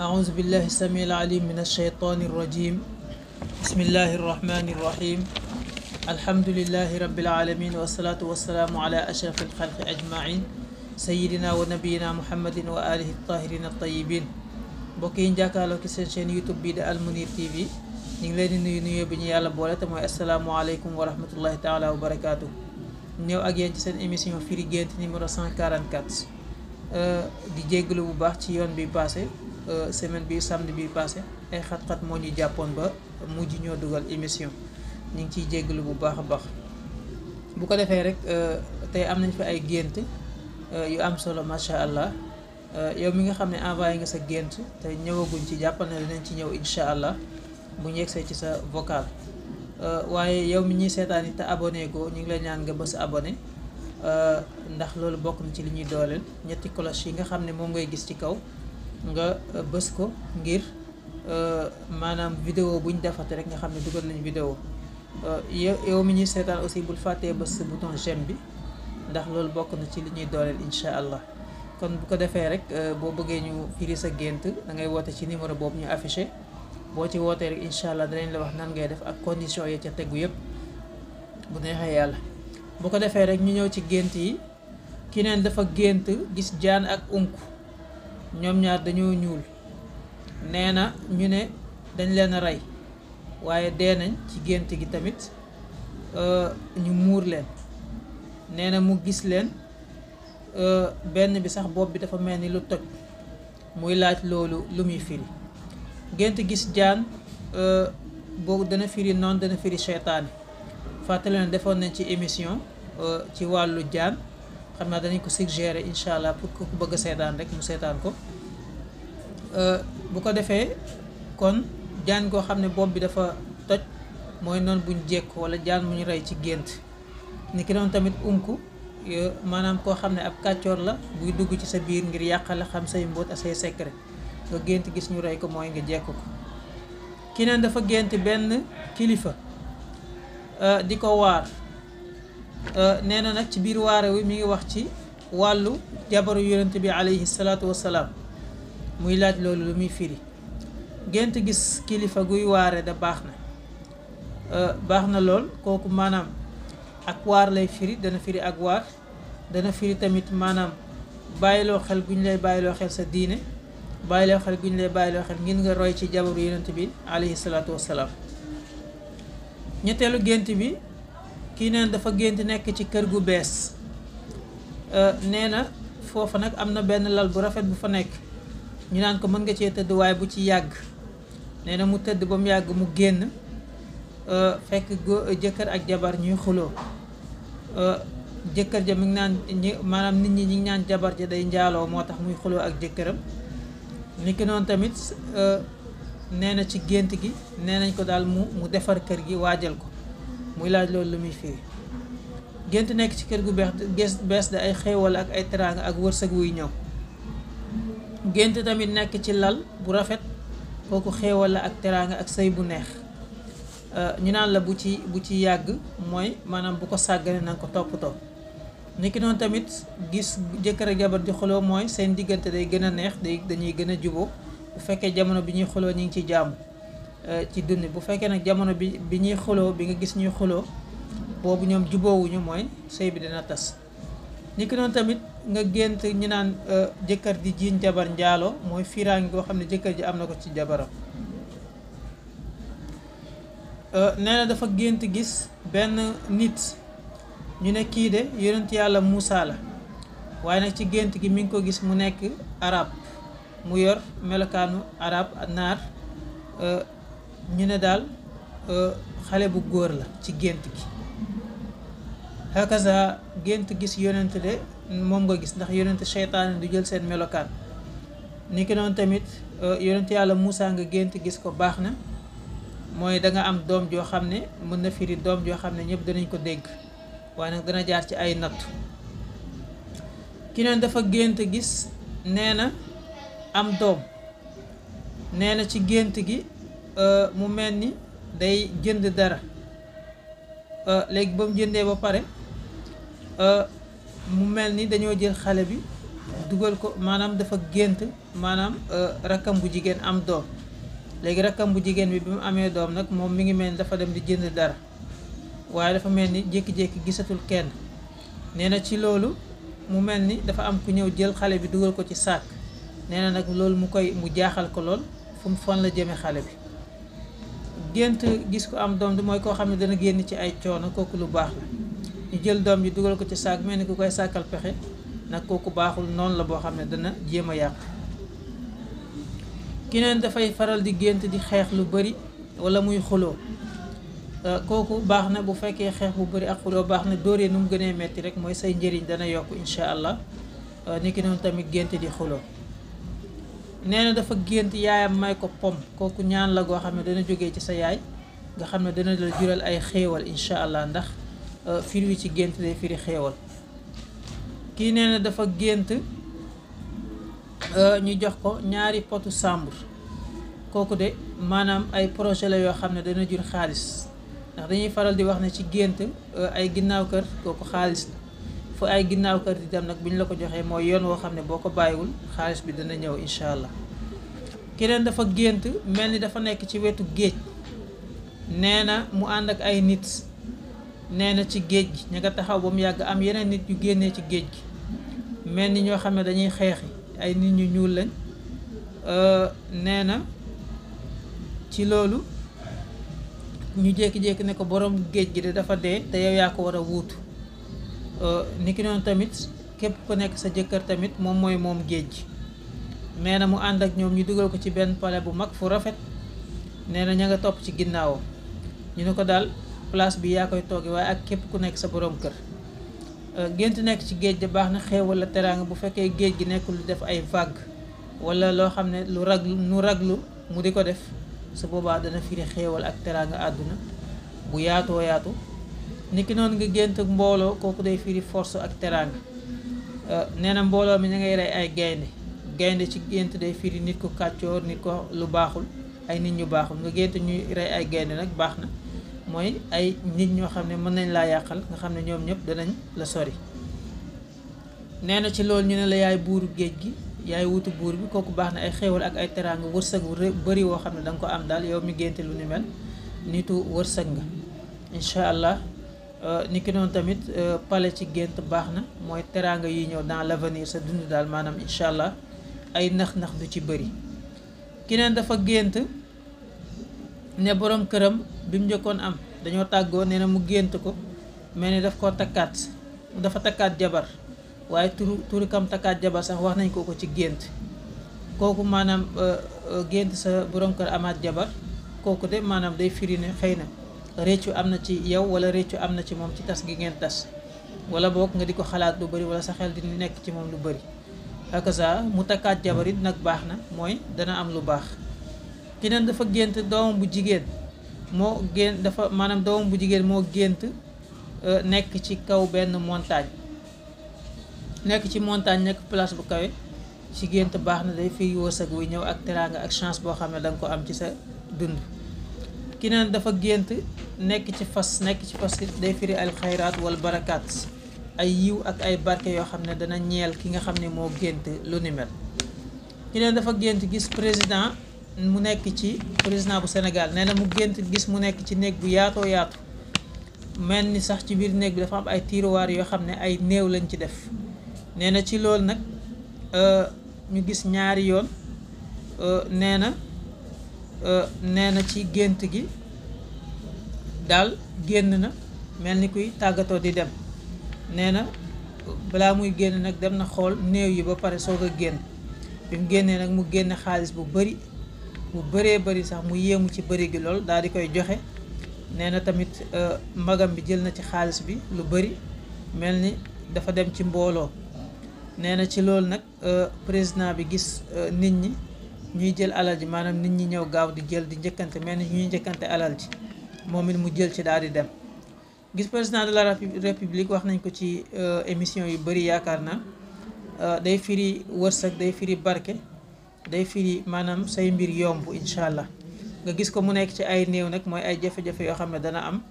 أعوذ بالله السميع العليم من الشيطان الرجيم. بسم الله الرحمن الرحيم. الحمد لله رب العالمين والصلاة والسلام على أشرف الخلق أجمعين سيدنا ونبينا محمد وآله الطاهرين الطيبين. mbokk yi jàkkaarloo ci seen chaîne YouTube bii di Al Mounir TV ñu ngi leen di nuyu nuyoo bi ñu yàlla boole te mooy asalaamaaleykum wa rahmatullahi taala wa barakaatu. ñëw ak yéen ci seen émission firi gént numéro 144 di jégalu bu baax ci yoon bi passé semaine bi samedi bi passé ay xat-xat moo ñu jàppoon ba mujj ñoo dugal émission ñu ngi ciy jégalu bu baax a baax. bu ko defee rek tey am nañ fi ay gént yu am solo macha allah. yow mi nga xam ne envoyé nga sa gént te ñëwaguñ ci jàppal na dinañ ci ñëw incha allah bu ñu yegsee ci sa vocal waaye yow mi ñuy seetaan it te abonné ko ñu ngi lay ñaan nga bës abonné ndax loolu bokk na ci li ñuy dooleel ñetti cloche yi nga xam ne moom ngay gis ci kaw nga bës ko ngir maanaam vidéo bu ñu defate rek nga xam ne dugal nañ vidéo yow mi ñuy seetaan aussi bul fàttee bës bouton j'aime bi ndax loolu bokk na ci li ñuy dooleel incha allah. kon bu ko defee rek boo bëggee ñu firi sa gént da ngay woote ci numéro boobu ñu affiché boo ci wootee rek incha allah danañ la wax nan ngay def ak condition ya ca tegu yëpp bu neexee yàlla. bu ko defee rek ñu ñëw ci gént yi ki neen dafa gént gis jaan ak unk ñoom ñaar dañoo ñuul nee na ñu ne dañ leen a rey waaye dee nañ ci gént gi tamit ñu muur leen nee na mu gis leen. benn bi sax bopp bi dafa mel ni lu toj muy laaj loolu lu muy firi. gént gis jaan boobu dana firi noonu dana firi seytaane fàttali na defoon nañ ci émission ci wàllu jaan xam naa danañ ko suggérer incha allah pour ku bëgg a seetaan rek mu seetaan ko. bu ko defee kon jaan koo xam ne bopp bi dafa toj mooy noonu buñ jekk wala jaan mu ñu rey ci gént ni ki noonu tamit unku maanaam koo xam ne ab kàccoor la buy dugg ci sa biir ngir yàqale xam say mbóot ak say secret nga gént gis ñu rey ko mooy nga jekk ko. ki neen dafa gént benn kilifa di ko waar nee na nag ci biir waare wi mi ngi wax ci wàllu jabaru yonent bi alayhi salaatu wassalaam muy laaj loolu lu muy firi. gént gis kilifa guy waare da baax na lool kooku maanaam ak waar lay firi dana firi ak waar dana firi tamit maanaam bàyyiloo xel gu ñu lay bàyyiloo xel sa diine bàyyiloo xel gu ñu lay bàyyiloo xel ngir nga roy ci jabaru yonent bi alayhi salaatu wassalaam. ñetteelu gént bi kii neen dafa gént nekk ci kër gu bees nee na foofa nag am na benn lal bu rafet bu fa nekk ñu naan ko mën nga cee tëdd waaye bu ci yàgg nee na mu tëdd ba mu yàgg mu génn fekk jëkkër ak jabar ñuy xuloo jëkkër ja mi ngi naan maanaam nit ñi ngi naan jabar ja day njaaloo moo tax muy xuloo ak jëkkëram. niki noonu tamit nee na ci gént gi nee nañ ko daal mu defar kër gi waajal ko muy laaj loolu lu muy firi. gént nekk ci kër gu bees da ay xéewal ak ay teraanga ak wërsëg wuy ñëw. gént tamit nekk ci lal bu rafet kooku xéewal la ak teraanga ak sëy bu neex. ñu naan la bu ci yàgg mooy maanaam bu ko sàggane na nga ko toppatoo. niki noonu tamit gis jëkkër ak jabar di xuloo mooy seen diggante day gën a neex dañuy gën a juboo bu fekkee jamono bi ñuy xuloo ñu ngi ci jàmm ci dund. bu fekkee nag jamono bi ñuy xuloo bi nga gis ñuy xuloo boobu ñoom juboowuñu mooy sëy bi dina tas. niki noonu tamit nga gént ñu naan jëkkër di jiiñ jabar njaaloo mooy fiiraangi goo xam ne jëkkër ji am na ko ci jabaram. nee na dafa gént gis benn nit ñu ne kii de yonent yàlla Muusa la waaye nag ci gént gi mi ngi ko gis mu nekk arab mu yor melokaanu arab naar ñu ne daal xale bu góor la ci gént gi. hakaza gént gis yonent de moom nga gis ndax yonent seytaane du jël seen melokaan. ni ki noonu tamit yonent yàlla Muusa nga gént gis ko baax na mooy da nga am doom joo xam ne mën na firi doom joo xam ne ñëpp danañ ko dégg waaye nag dana jaar ci ay nattu. ki neen dafa gént gis nee na am doom nee na ci gént gi mu mel ni day jënd dara léegi ba mu jëndee ba pare mu mel ni dañoo jël xale bi dugal ko maanaam dafa gént maanaam rakkam bu jigéen am doom. léegi rakkam bu jigéen bi mu amee doom nag moom mi ngi mel ni dafa dem di jënd dara waaye dafa mel ni jékki-jékki gisatul kenn. nee na ci loolu mu mel ni dafa am ku ñëw jël xale bi dugal ko ci saak. nee na nag loolu mu jaaxal ko lool fu mu fan la jëme xale bi. gént gis ko am doom di mooy koo xam ne dana génn ci ay coono, kooku lu baax la. ñu jël doom ji dugal ko ci saak mel ni ku koy sàkkal pexe nag kooku baaxul, noonu la boo xam ne dana jéem a yàq. keneen dafay faral di gént di xeex lu bari wala muy xuloo, kooku baax na bu fekkee xeex bu bari ak xuloo baax na. dóoree nu mu gënee metti rek mooy say njëriñ dana yokk incha allah. niki noonu tamit gént di xuloo. nee na dafa gént yaayam may ko pom, kooku ñaan la goo xam ne dana jógee ci sa yaay nga xam ne dana la jural ay xéewal incha allah, ndax firi wi ci gént day firi xéewal. kii nee na dafa gént ñu jox ko ñaari potu sàmbur, kooku de maanaam ay projet la yoo xam ne dana jur xaalis, ndax dañuy faral di wax ne ci gént ay ginnaaw kër kooku xaalis la. fu ay ginnaaw kër di dem nag bu ñu la ko joxee mooy yoon woo xam ne boo ko bàyyiwul xaalis bi dana ñëw incha allah. keneen dafa gént mel ni dafa nekk ci wetu géej. nee na mu ànd ak ay nit, nee na ci géej gi ña nga taxaw ba mu yàgg am yeneen nit yu génnee ci géej gi mel ni ñoo xam ne dañuy xeexi, ay nit ñu ñuul lañ. nee na ci loolu ñu jékki-jékki ne ko borom géej gi de dafa dee te yow yaa ko war a wuutu. niki noonu tamit képp ku nekk sa jëkkër tamit moom mooy moom géej gi. nee na mu ànd ak ñoom ñu dugal ko ci benn palais bu mag fu rafet. nee na ña nga topp ci ginnaawam ñu ne ko daal place bi yaa koy tooge waaye ak képp ku nekk sa borom kër. gént nekk ci géej de baax na, xéewal la teraanga bu fekkee géej gi nekkul di def ay vague wala loo xam ne lu raglu mu di ko def, su boobaa dana firi xéewal ak teraanga àdduna bu yaatoo yaatu. niki noonu nga gént mbooloo, kooku day firi force ak teraanga. nee na mbooloo mi ña ngay rey ay gaynde ci gént day firi nit ku kàccoor, nit ko lu baaxul, ay nit ñu baaxul. nga gént ñuy rey ay gaynde nag baax na, mooy ay nit ñoo xam ne mën nañ laa yàqal, nga xam ne ñoom ñëpp danañ la sori. nee na ci loolu ñu ne la yaay buuru géej gi, yaay wutu buur bi, kooku baax na, ay xéewal ak ay teraanga, wërsëg bu bari woo xam ne da nga ko am daal yow mi génte lu ni mel, nitu wërsëg nga incha allah. niki noonu tamit pale ci gént baax na, mooy teraanga yi ñëw dans l'avenir sa dund daal maanaam incha allah, ay nax-nax du ci bëri. keneen dafa gént ne borom këram bi mu njëkkoon am dañoo tàggoo. nee na mu gént ko mel ni dafa takkaat jabar, waaye turu kam takkaat jabar sax wax nañ ko ci gént. kooku maanaam gént sa borom kër amaat jabar, kooku de maanaam day firi ne xëy na réccu am na ci yow wala réccu am na ci moom ci tas gi ngeen tas, wala boog nga di ko xalaat lu bari wala sa xel di nekk ci moom lu bari. hakaza mu takkaat jabar it nag baax na, mooy dana am lu baax. keneen dafa gént doomam bu jigéen moo gént nekk ci kaw benn montagne, nekk ci montagne, nekk place bu kawe. ci gént baax na, day firi wërsëg wuy ñëw ak teraanga ak chance boo xam ne danga ko am ci sa dund. keneen dafa gént nekk ci fas day firi al xayraat wal barakaat, ay yiw ak ay barke yoo xam ne dana ñeel ki nga xam ne moo gént lu ni mel. keneen dafa gént gis président bu Sénégal. nee na mu gént gis mu nekk ci néeg bu yaatoo yaatu, mel ni sax ci biir néeg bi dafa am ay tiroir yoo xam ne ay néew lañ ci def. nee na ci loolu nag ñu gis ñaari yoon. nee na ci gént gi daal génn na mel ni kuy tàggatoo di dem. nee na balaa muy génn nag dem na xool néew yi ba pare soog a génn. bi mu génnee nag mu génne xaalis bu bëree bëri sax mu yéemu ci bëri gi lool daal di koy joxe. nee na tamit magam bi jël na ci xaalis bi lu bëri, mel ni dafa dem ci mbooloo. nee na ci loolu nag président bi gis nit ñi ñuy jël alal ji, maanaam nit ñi ñëw gaaw di jël di njëkkante, mel ni ñuy njëkkante alal ji, moom it mu jël ci daal di dem. gis président de la république wax nañ ko ci émission yu bëri yaakaar naa, day firi wërsëg, day firi barke, day firi maanaam say mbir yomb incha allah. nga gis ko mu nekk ci ay néew nag mooy ay jafe-jafe yoo xam ne dana am.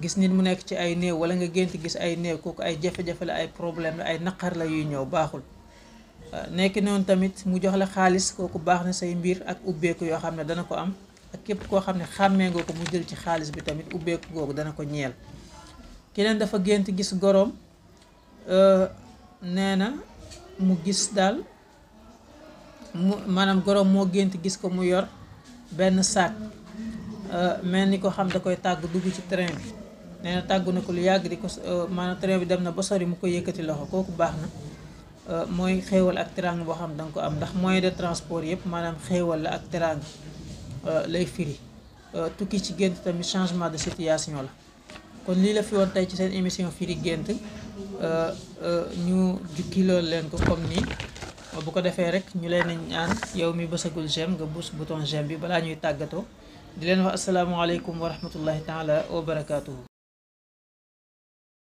gis nit mu nekk ci ay néew wala nga gént gis ay néew kooku ay jafe-jafe la, ay problème la, ay naqar la yuy ñëw, baaxul. nekk noonu tamit mu jox la xaalis, kooku baax na say mbir ak ubbeeku yoo xam ne dana ko am, ak képp koo xam ne xàmmee nga ko mu jël ci xaalis bi tamit ubbeeku googu dana ko ñeel. keneen dafa gént gis goroom, nee na mu gis daal maanaam goroom moo gént gis ko mu yor benn saak, mel ni ko xam da koy tàgg dugg ci train bi. nee na tàggu na ko lu yàgg di ko maanaam train bi dem na ba sori mu koy yëkkati loxo, kooku baax na. mooy xéewal ak teraanga boo xam danga ko am, ndax moyen de transport yëpp maanaam xéewal la ak teraanga lay firi. tukki ci gént tamit changement de situation la. kon lii la fi woon tey ci seen émission firi gént, ñu jukki loolu leen ko comme nii. bu ko defee rek ñu leen ñaan yow mi bësagul j'aime nga bës bouton j'aime bi balaa ñuy tàggatoo, di leen wax asalaamaaleykum wa rahmatullahi taala wa barakaatuhu.